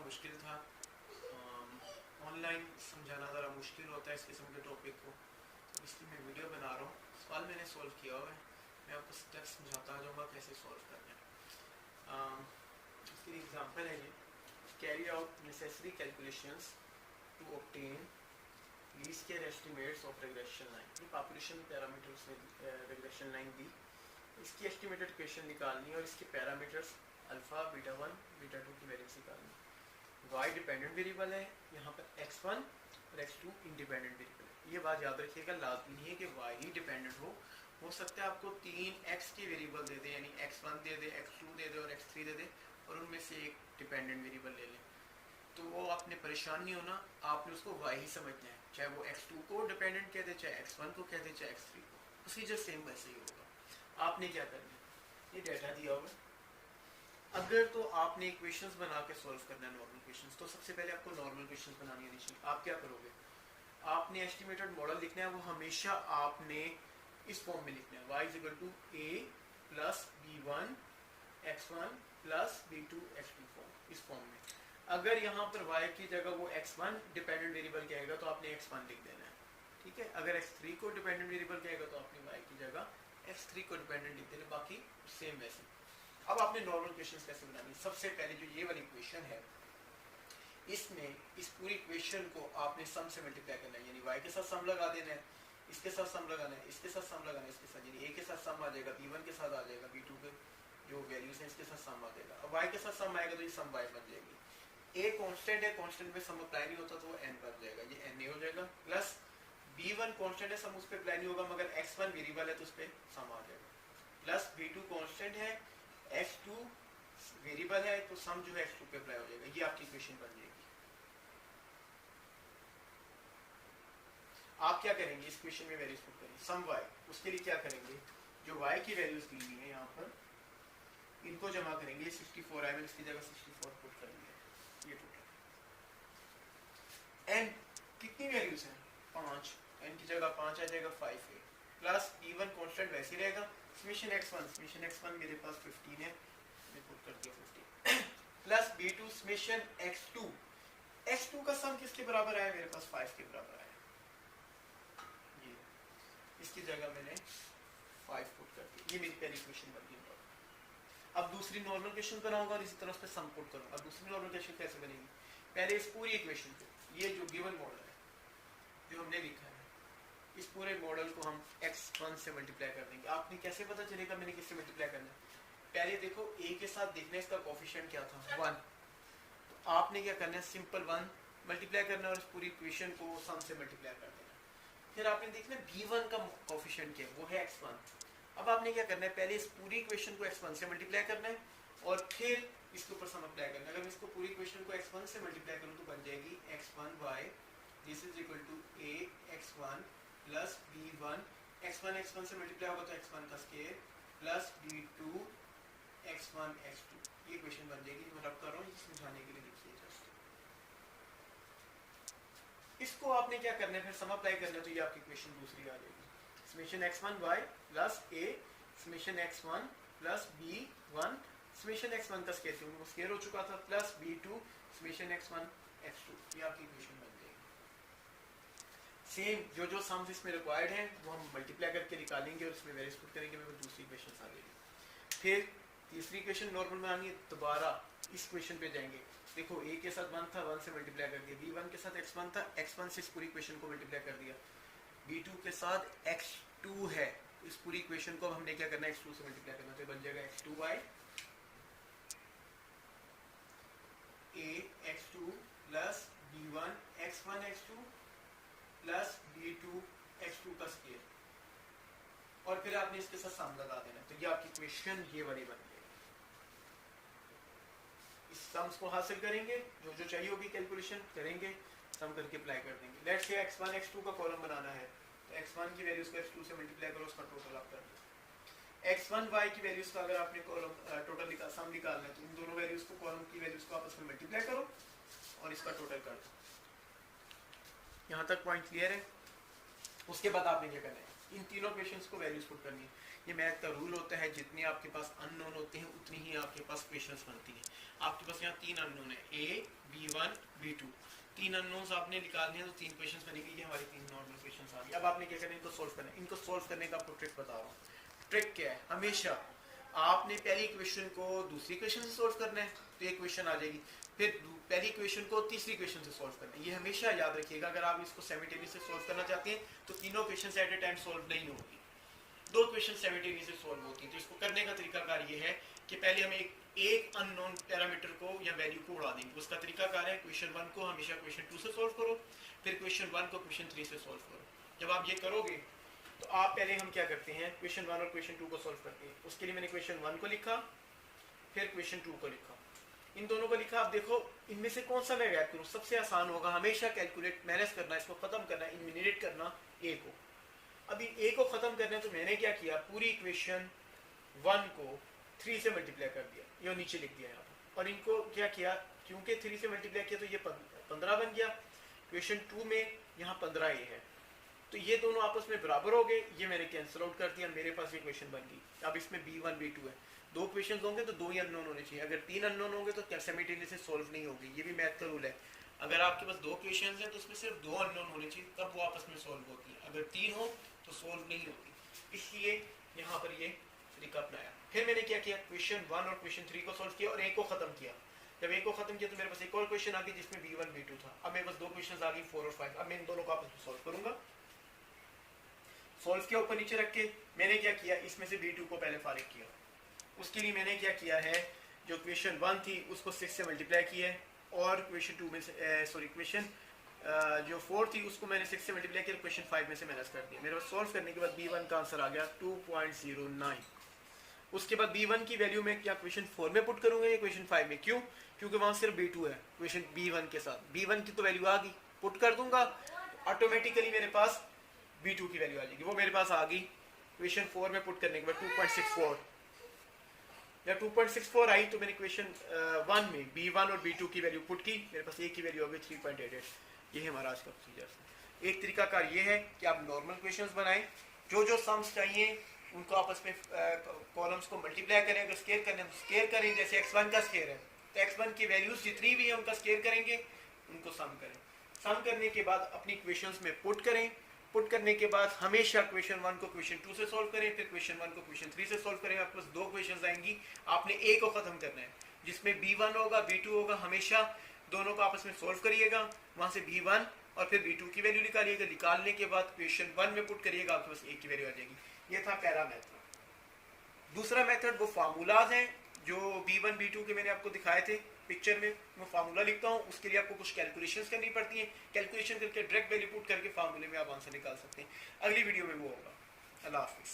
मुश्किल था। ऑनलाइन समझाना ज़रा मुश्किल होता है इस किस्म के टॉपिक को, इसलिए मैं वीडियो बना रहा हूँ। सवाल मैंने सॉल्व किया हुआ है, मैं आपको स्टेप्स समझाता जाऊँगा कैसे सॉल्व करना है। इसकी एग्जांपल है ये, carry out necessary calculations to obtain least square estimates of regression line. ये पॉपुलेशन पैरामीटर्स में रिग्रेशन लाइन दी, इसकी एस्टिमेटेड इक्वेशन निकालनी और इसके पैरामीटर्स अल्फा, बीटा 1, बीटा 2 की वैल्यूज निकालनी। y डिपेंडेंट वेरिएबल है, यहाँ पर x1 और x2 इंडिपेंडेंट वेरिएबल है। ये बात याद रखिएगा, लाजमी नहीं है कि y ही डिपेंडेंट हो सकता है आपको 3 x के वेरिएबल दे दे, यानी x1 दे दे, x2 दे दे और x3 दे दे, और उनमें से एक डिपेंडेंट वेरिएबल ले लें, तो वो आपने परेशान नहीं होना, आपने उसको y ही समझना है, चाहे वो x2 को डिपेंडेंट कह दे, चाहे x1 को कह दे, चाहे x3 को, प्रोसीजर सेम वैसे ही होगा। आपने क्या करना है, ये डाटा दिया होगा, अगर तो आपने इक्वेशंस बना के सॉल्व करना है नॉर्मल इक्वेशंस, तो सबसे पहले आपको नॉर्मल इक्वेशंस बनानी आनी चाहिए। आप क्या करोगे, आपने एस्टिमेटेड मॉडल लिखना है, वो हमेशा आपने इस फॉर्म में लिखना है, y is equal to a plus b1 x1 plus b2 x2 form, इस फॉर्म में। अगर यहाँ पर y की जगह वो x1 डिपेंडेंट वेरिएबल कहेगा तो आपने x1 लिख देना है, ठीक है। अगर x3 को डिपेंडेंट वेरिएबल कहेगा तो आपने y की जगह x3 को डिपेंडेंट लिख देना, बाकी सेम वैसे। अब आपने नॉर्मल इक्वेशंस कैसे बनानी है, सबसे पहले जो ये वाली इक्वेशन है, इसमें इस पूरी इक्वेशन को आपने सम से मल्टीप्लाई करना है, यानी y के साथ सम लगा देना है, इसके साथ सम लगाना है, इसके साथ सम लगाना है, इसके साथ, यानी a के साथ सम आ जाएगा, b1 के साथ आ जाएगा, b2 के जो वैल्यूज हैं इसके साथ सम आ जाएगा। अब y के साथ सम आएगा तो ये सम y बन जाएगी। a कांस्टेंट है, कांस्टेंट में सम अप्लाई नहीं होता तो वो n बन जाएगा, ये n हो जाएगा, प्लस b1 कांस्टेंट है, सम उस पर अप्लाई नहीं होगा, मगर x1 वेरिएबल है तो उस पर सम आ जाएगा, प्लस b2 कांस्टेंट है, x2 वेरिएबल है तो सम जो है x2 पे अप्लाई हो जाएगा। ये आपकी इक्वेशन बन जाएगी। आप क्या करेंगे, इस इक्वेशन में वैल्यूज पुट करेंगे, सम y, उसके लिए क्या करेंगे, जो y की वैल्यूज दी हुई है यहाँ पर, इनको जमा करेंगे, 64 आए, इसकी जगह 64 पुट करेंगे, ये टोटल n कितनी वैल्यूज हैं, 5, n की जगह 5 आ जाएगा, 5a प्लस b1 कांस्टेंट वैसे ही रहेगा, समेशन x1 मेरे पास 15 है, मैं पुट कर दिया 15 प्लस b2 समेशन x2 का सम किसके बराबर आया, मेरे पास 5 के बराबर आया, ये इसकी जगह मैंने 5 पुट कर दिया, ये मेरी पहली इक्वेशन बन गई। अब दूसरी नॉर्मल इक्वेशन बनाऊंगा और इसी तरह उस पे सम पुट करूंगा। अब दूसरी नॉर्मल इक्वेशन कैसे बनेगी, पहले इस पूरी इक्वेशन को, ये जो गिवन मॉडल है जो हमने लिखा है, इस पूरे मॉडल को हम x1 से मल्टीप्लाई कर देंगे। आपने कैसे पता चलेगा मैंने किससे मल्टीप्लाई करना है, पहले देखो a के साथ देखना है इसका कोफिशिएंट क्या था, 1, तो आपने क्या करना है, सिंपल 1 मल्टीप्लाई करना है और इस पूरी इक्वेशन को सम से मल्टीप्लाई कर देना। फिर आपने देखना b1 का कोफिशिएंट क्या है, वो है x1। अब आपने क्या करना है, पहले इस पूरी इक्वेशन को x1 से मल्टीप्लाई करना है और फिर इसके ऊपर सम अप्लाई करना है। अगर मैं इसको पूरी इक्वेशन को x1 से मल्टीप्लाई करूं तो बन जाएगी x1y this is equal to a x1 plus b1, x1 से मल्टीप्लाई होगा तो x1 का square plus b2 x1 x2, ये इक्वेशन बन जाएगी। मैं रब कर रहा हूँ समझाने के लिए, लिखिए जस्ट इसको आपने क्या करना है, फिर सम अप्लाई करना है, तो ये आपकी इक्वेशन दूसरी आ जाएगी, summation x1y plus a summation x1 plus b1 summation x1 का स्क्वायर, क्योंकि वो स्क्वायर हो चुका था, plus b2 summation x1 x2, ये आपकी इक्वेशन बन जाएगी। सेम जो सम्स इसमें रिक्वायर्ड हैं वो हम मल्टीप्लाई करके निकालेंगे और इसमें वैल्यूज पुट करेंगे, मेरे दूसरी इक्वेशन आ जाएगी। फिर तीसरी इक्वेशन नॉर्मल बनानी है, दोबारा इस इक्वेशन पे जाएंगे, देखो a के साथ 1 था, 1 से मल्टीप्लाई कर दिया, b1 के साथ x1 था, x1 से इस पूरी इक्वेशन को मल्टीप्लाई कर दिया, b2 के साथ x2 है, इस पूरी इक्वेशन को हमने क्या करना है, x2 से मल्टीप्लाई करना, तो बन जाएगा x2y a x2 plus b1 x1 x2 plus b2 x2 का स्क्वायर, और फिर आपने इसके साथ सम लगा देना, तो ये आपकी इक्वेशन ये वाली बन गई। इस सम्स को हासिल करेंगे, जो जो चाहिए होगी कैलकुलेशन करेंगे, सम करके अप्लाई कर देंगे। लेट्स से x1 x2 का कॉलम बनाना है, तो x1 की वैल्यूज को x2 से मल्टीप्लाई करो, उसका टोटल आप कर दो। x1y की वैल्यूज का अगर आपने कॉलम टोटल सम निकालना है, तो इन दोनों वैल्यूज को, कॉलम की वैल्यूज को आपस में मल्टीप्लाई करो और इसका टोटल कर दो। यहाँ तक पॉइंट क्लियर है। उसके बाद आपने क्या करना है, इन तीनों क्वेश्चंस को वैल्यूज पुट करनी है। ये मैथ का रूल होता है, जितने आपके पास अननोन होते हैं उतनी ही आपके पास क्वेश्चंस बनती हैं। आपके पास यहाँ 3 अननोन है, A, B1, B2, 3 अननोन्स आपने निकालने हैं तो 3 क्वेश्चंस बनेंगे। ये हमारी 3 नॉर्मल क्वेश्चंस आ गए। अब आपने क्या करना है, इनको सोल्व करना है। इनको सोल्व करने का आपको ट्रिक बता रहा हूँ। ट्रिक क्या है, हमेशा आपने पहली क्वेश्चन को दूसरी क्वेश्चन से सोल्व करना है तो एक क्वेश्चन आ जाएगी, फिर पहली क्वेश्चन को तीसरी क्वेश्चन से सोल्व करना है। ये हमेशा याद रखिएगा। अगर आप इसको साइमल्टेनियसली सोल्व करना चाहते हैं तो तीनों question at a time solve नहीं होगी, 2 क्वेश्चन साइमल्टेनियसली सोल्व होती है। तो इसको करने का तरीकाकार ये है कि पहले हम एक अननोन पैरामीटर को या वैल्यू को उड़ा देंगे। उसका तरीकाकार है, क्वेश्चन 1 को हमेशा क्वेश्चन 2 से सोल्व करो, फिर क्वेश्चन 1 को क्वेश्चन 3 से सोल्व करो। जब आप ये करोगे तो आप पहले हम क्या करते हैं, क्वेश्चन 1 और क्वेश्चन 2 को सोल्व करते हैं। उसके लिए मैंने क्वेश्चन 1 को लिखा, फिर क्वेश्चन 2 को लिखा, इन दोनों को लिखा। आप देखो इनमें से कौन सा मैं गैप करूँ, सबसे आसान होगा हमेशा कैलकुलेट मैनेज करना, इसको खत्म करना, इलिमिनेट करना ए को। अभी ए को खत्म करना है तो मैंने क्या किया, पूरी इक्वेशन 1 को 3 से मल्टीप्लाई कर दिया, ये नीचे लिख दिया यहाँ पर। और इनको क्या किया, क्योंकि 3 से मल्टीप्लाई किया तो ये 15 बन गया। क्वेश्चन 2 में यहाँ 15 ए है, तो ये दोनों आपस में बराबर हो गए, ये मैंने कैंसिल आउट कर दिया, मेरे पास ये क्वेश्चन बन गई। अब इसमें B1 B2 है, 2 क्वेश्चन होंगे तो 2 ही अननोन होने चाहिए। अगर 3 अननोन होंगे तो साइमल्टेनियसली सोल्व नहीं होगी। ये भी मैथ का रूल है, अगर आपके पास 2 क्वेश्चन हैं तो उसमें सिर्फ 2 अननोन होने चाहिए, तब वो आपस में सोल्व होती है। अगर 3 हो तो सोल्व नहीं होती, इसलिए यहाँ पर ये तरीका अपनाया। फिर मैंने क्या किया, क्वेश्चन 1 और क्वेश्चन 3 को सोल्व किया और एक को खत्म किया। जब एक को खत्म किया तो मेरे पास एक और क्वेश्चन आ गया जिसमें B1 B2 था। अब मेरे पास 2 क्वेश्चन आ गए 4 और 5। अब मैं इन दोनों को आपस में सोल्व करूंगा। सोल्व किया ऊपर नीचे रख के, मैंने क्या किया, इसमें से B2 को पहले फारिग किया। उसके लिए मैंने क्या किया है, जो क्वेश्चन 1 थी उसको 6 से मल्टीप्लाई किया है, और क्वेश्चन 2 में से क्वेश्चन जो 4 थी उसको मैंने 6 से मल्टीप्लाई किया, क्वेश्चन 5 में से माइनस कर दिया। मेरे पास सोल्व करने के बाद B1 का आंसर आ गया 2.09। उसके बाद B1 की वैल्यू में क्या क्वेश्चन 4 में पुट करूंगा या क्वेश्चन 5 में, क्यों, क्योंकि वहां सिर्फ B2 है क्वेश्चन B1 के साथ। B1 की तो वैल्यू आ गई, पुट कर दूंगा, ऑटोमेटिकली मेरे पास B2 की वैल्यू आ जाएगी। वो मेरे पास आ गई क्वेश्चन 4 में पुट करने के बाद 2.64। जब 2.64 आई तो मैंने क्वेश्चन 1 में B1 और B2 की वैल्यू पुट की, मेरे पास एक की वैल्यू हो गई 3.88। ये है हमारा आज का प्रोसीजर। एक तरीकाकार ये है कि आप नॉर्मल क्वेश्चंस बनाएं, जो सम्स चाहिए उनको आपस में कॉलम्स को मल्टीप्लाई करें। अगर स्केयर करने तो स्केयर करें, जैसे x1 का स्केयर है तो x1 की वैल्यूज जितनी भी है उनका स्केयर करेंगे, उनको सम करें। सम करने के बाद अपनी क्वेश्चंस में पुट करें। पुट करने के बाद हमेशा क्वेश्चन 1 को क्वेश्चन 2 से सोल्व करें, फिर क्वेश्चन 1 को क्वेश्चन 3 से सोल्व करें। आपके पास 2 क्वेश्चंस आएंगी, आपने ए को खत्म करना है, जिसमें B1 होगा B2 होगा, हमेशा दोनों को आपस में सोल्व करिएगा। वहां से B1 और फिर B2 की वैल्यू निकालिएगा, निकालने के बाद क्वेश्चन 1 में पुट करिएगा, आपके पास ए की वैल्यू आ जाएगी। ये था पहला मेथड। दूसरा मेथड वो फार्मूलाज हैं जो B1 B2 के मैंने आपको दिखाए थे पिक्चर में। मैं फार्मूला लिखता हूँ, उसके लिए आपको कुछ कैलकुलेशंस करनी पड़ती हैं। कैलकुलेशन करके डायरेक्ट वैल्यू पुट करके फार्मूले में आप आंसर निकाल सकते हैं। अगली वीडियो में वो होगा। अल्लाह हाफिज़।